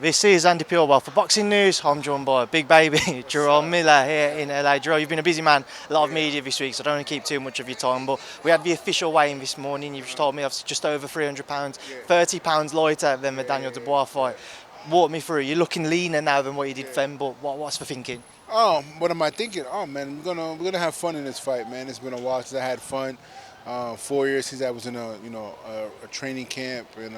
This is Andy Purewal for Boxing News. I'm joined by a big baby, Jarrell Miller here in LA. Jarrell, you've been a busy man, a lot of media this week, so I don't want to keep too much of your time. But we had the official weigh-in this morning. You've told me it's just over £300, £30 lighter than the Daniel Dubois fight. Walk me through. You're looking leaner now than what you did then, but what's the thinking? Oh, what am I thinking? Oh man, we're gonna have fun in this fight, man. It's been a while since I had fun. 4 years since I was in a training camp and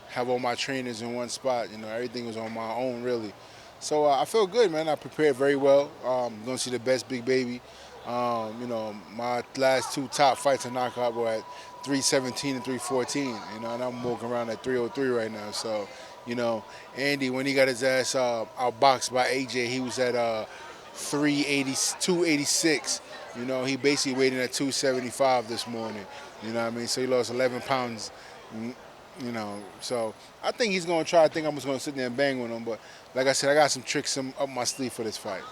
have all my trainers in one spot. Everything was on my own really. So I feel good, man. I prepared very well. Gonna see the best big baby. My last two top fights in knockout were at 317 and 314. And I'm walking around at 303 right now. So. Andy, when he got his ass outboxed by AJ, he was at 286. He basically weighed in at 275 this morning. You know what I mean? So he lost 11 pounds. So I think he's going to try. I think I'm just going to sit there and bang with him. But like I said, I got some tricks up my sleeve for this fight.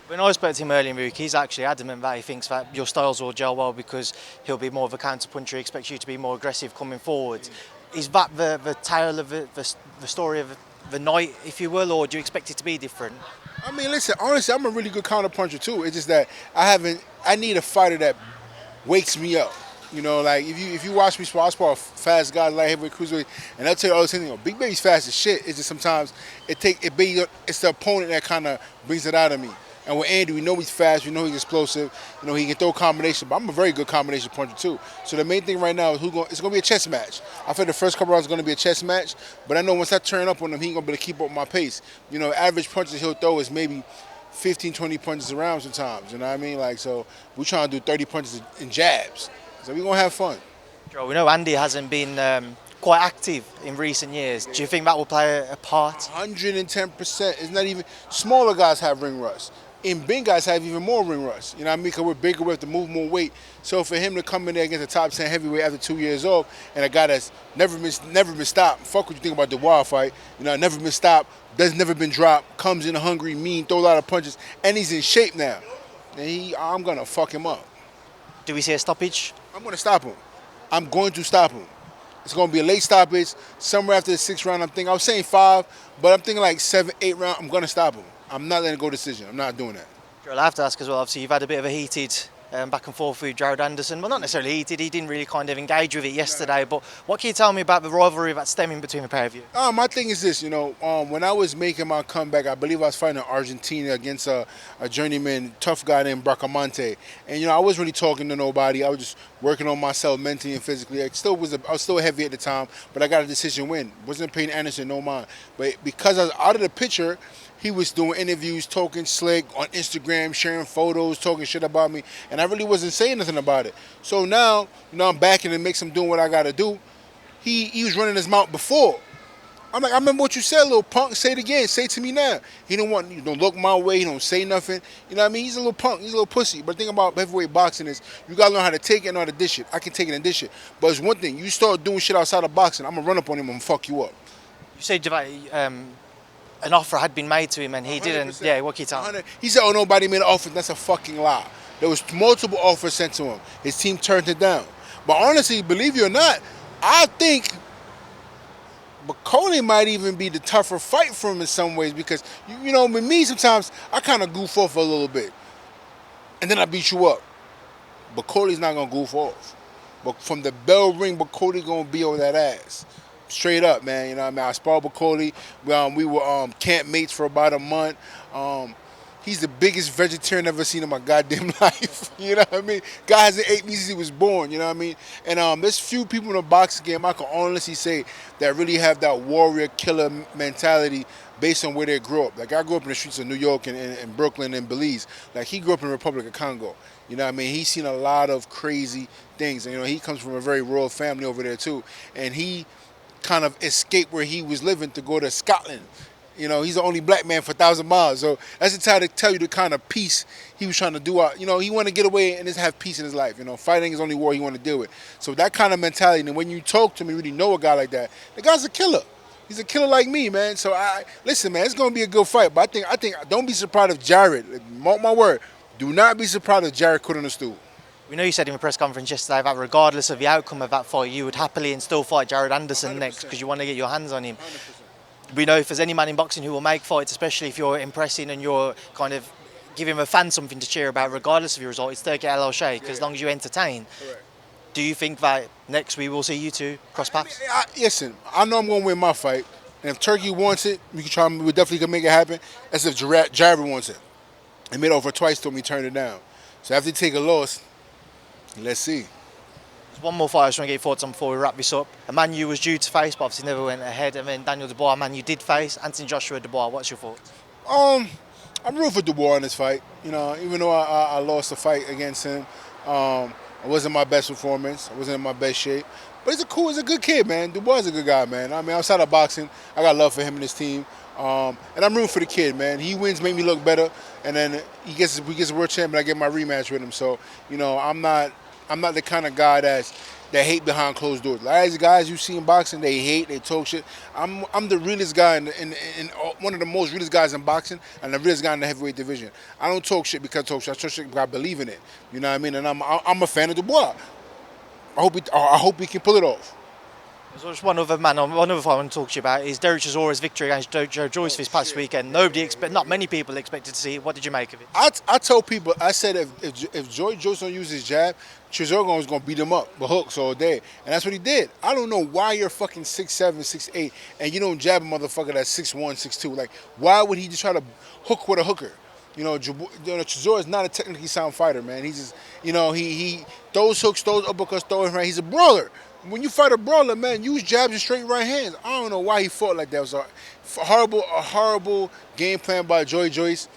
When I spoke to him earlier in the week, he's actually adamant that he thinks that your styles will gel well because he'll be more of a counter-puncher. He expects you to be more aggressive coming forward. Is that the tale of the story of the night, if you will, or do you expect it to be different? I mean, listen, honestly, I'm a really good counter-puncher too. It's just that I need a fighter that wakes me up. Like if you watch me spar fast guys like heavyweight cruiserweight, and I'll tell you all the same, Big Baby's fast as shit. It's just sometimes it's the opponent that kind of brings it out of me. And with Andy, we know he's fast, we know he's explosive, he can throw combination, but I'm a very good combination puncher too. So the main thing right now is it's going to be a chess match. I feel the first couple rounds is going to be a chess match, but I know once I turn up on him, he ain't going to be able to keep up my pace. Average punches he'll throw is maybe 15, 20 punches around sometimes, you know what I mean? So we're trying to do 30 punches in jabs. So we're going to have fun. Joe, we know Andy hasn't been quite active in recent years. Do you think that will play a part? 110%. It's not even, smaller guys have ring rust. And big guys have even more ring rust. You know what I mean? Because we're bigger, we have to move more weight. So for him to come in there against a top 10 heavyweight after 2 years old, and a guy that's never been stopped, fuck what you think about the Dubois fight. Never been stopped, that's never been dropped, comes in hungry, mean, throw a lot of punches, and he's in shape now. And I'm gonna fuck him up. Do we see a stoppage? I'm gonna stop him. I'm going to stop him. It's gonna be a late stoppage, somewhere after the 6th round. I was saying 5, but I'm thinking like 7, 8 round. I'm gonna stop him. I'm not letting go decision. I'm not doing that. Joel, I have to ask as well, obviously you've had a bit of a heated back and forth with Jared Anderson. Well, not necessarily heated, he didn't really kind of engage with it yesterday, but what can you tell me about the rivalry that's stemming between the pair of you? My thing is this, when I was making my comeback, I believe I was fighting in Argentina against a journeyman, tough guy named Bracamonte. And, I wasn't really talking to nobody. I was just working on myself mentally and physically. I was still heavy at the time, but I got a decision win. Wasn't paying Anderson no mind. But because I was out of the picture, he was doing interviews, talking slick on Instagram, sharing photos, talking shit about me, and I really wasn't saying nothing about it. So now, I'm back in the mix, I'm doing what I gotta do. He was running his mouth before. I'm like, I remember what you said, little punk, say it again, say it to me now. He don't look my way, he don't say nothing. You know what I mean? He's a little punk, he's a little pussy. But the thing about heavyweight boxing is you gotta learn how to take it and how to dish it. I can take it and dish it. But it's one thing, you start doing shit outside of boxing, I'm gonna run up on him and fuck you up. You said an offer had been made to him and he 100%. Didn't. Yeah, what can you tell me? He said, nobody made an offer. That's a fucking lie. There was multiple offers sent to him. His team turned it down. But honestly, believe it or not, I think Bakole might even be the tougher fight for him in some ways because, with me, sometimes I kind of goof off a little bit. And then I beat you up. Bakole's not going to goof off. But from the bell ring, Bakole going to be on that ass. Straight up, man. I sparred Bakole. We were camp mates for about a month. He's the biggest vegetarian I've ever seen in my goddamn life. You know what I mean? Guy hasn't ate meat since he was born. You know what I mean? And there's few people in the boxing game I can honestly say that really have that warrior killer mentality based on where they grew up. Like I grew up in the streets of New York and Brooklyn and Belize. Like he grew up in the Republic of Congo. You know what I mean? He's seen a lot of crazy things. And he comes from a very rural family over there too. And he kind of escaped where he was living to go to Scotland. He's the only black man for 1,000 miles. So that's the time to tell you the kind of peace he was trying to do. He wanted to get away and just have peace in his life. Fighting is only war he wanted to deal with. So that kind of mentality, and when you talk to me, really know a guy like that, the guy's a killer. He's a killer like me, man. So listen, man, it's going to be a good fight. But I think, don't be surprised if Jared, mark my word, do not be surprised if Jared could on the stool. We know you said in the press conference yesterday that regardless of the outcome of that fight, you would happily and still fight Jared Anderson 100%. Next because you want to get your hands on him. 100%. we know if there's any man in boxing who will make fights, especially if you're impressing and you're kind of giving a fan something to cheer about, regardless of your result, it's Turki Al Sheikh, as long as you entertain. Correct. Do you think that next we will see you two cross paths? Listen, I know I'm going to win my fight. And if Turkey wants it, we definitely can make it happen. As if Jarrell wants it. He made over twice, told me he turned it down. So after he take a loss, let's see. There's one more fight I just want to get your thoughts on before we wrap this up. A man you was due to face, but obviously never went ahead. And then Daniel Dubois, a man you did face, Anthony Joshua Dubois. What's your thoughts? I'm rooting for Dubois in this fight. You know, even though I lost the fight against him, it wasn't my best performance. I wasn't in my best shape. But he's a good kid, man. Dubois is a good guy, man. I mean, outside of boxing, I got love for him and his team. And I'm rooting for the kid, man. He wins, make me look better. And then we gets a world champion, I get my rematch with him. So, you know, I'm not the kind of guy that hate behind closed doors. Like these guys you see in boxing, they hate, they talk shit. I'm the realest guy in one of the most realest guys in boxing, and the realest guy in the heavyweight division. I don't talk shit because I talk shit. I talk shit because I believe in it. You know what I mean? And I'm a fan of Dubois. I hope he can pull it off. There's just one other man, one other fight I want to talk to you about is Derek Chisora's victory against Joyce this past weekend. Not many people expected to see it. What did you make of it? I told people, I said if Joyce don't use his jab, Chisora is going to beat him up with hooks all day. And that's what he did. I don't know why you're fucking 6'7", 6'8", and you don't jab a motherfucker that's 6'1", 6'2". Like, why would he just try to hook with a hooker? You know, Chisora is not a technically sound fighter, man. He's just, you know, he those hooks, those uppercuts, throw him right. He's a brawler. When you fight a brawler, man, use jabs and straight right hands. I don't know why he fought like that. It was a horrible game plan by Joyce.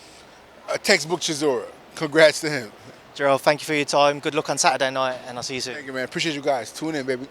A textbook Chisora. Congrats to him. Jarrell, thank you for your time. Good luck on Saturday night, and I'll see you soon. Thank you, man. Appreciate you guys. Tune in, baby.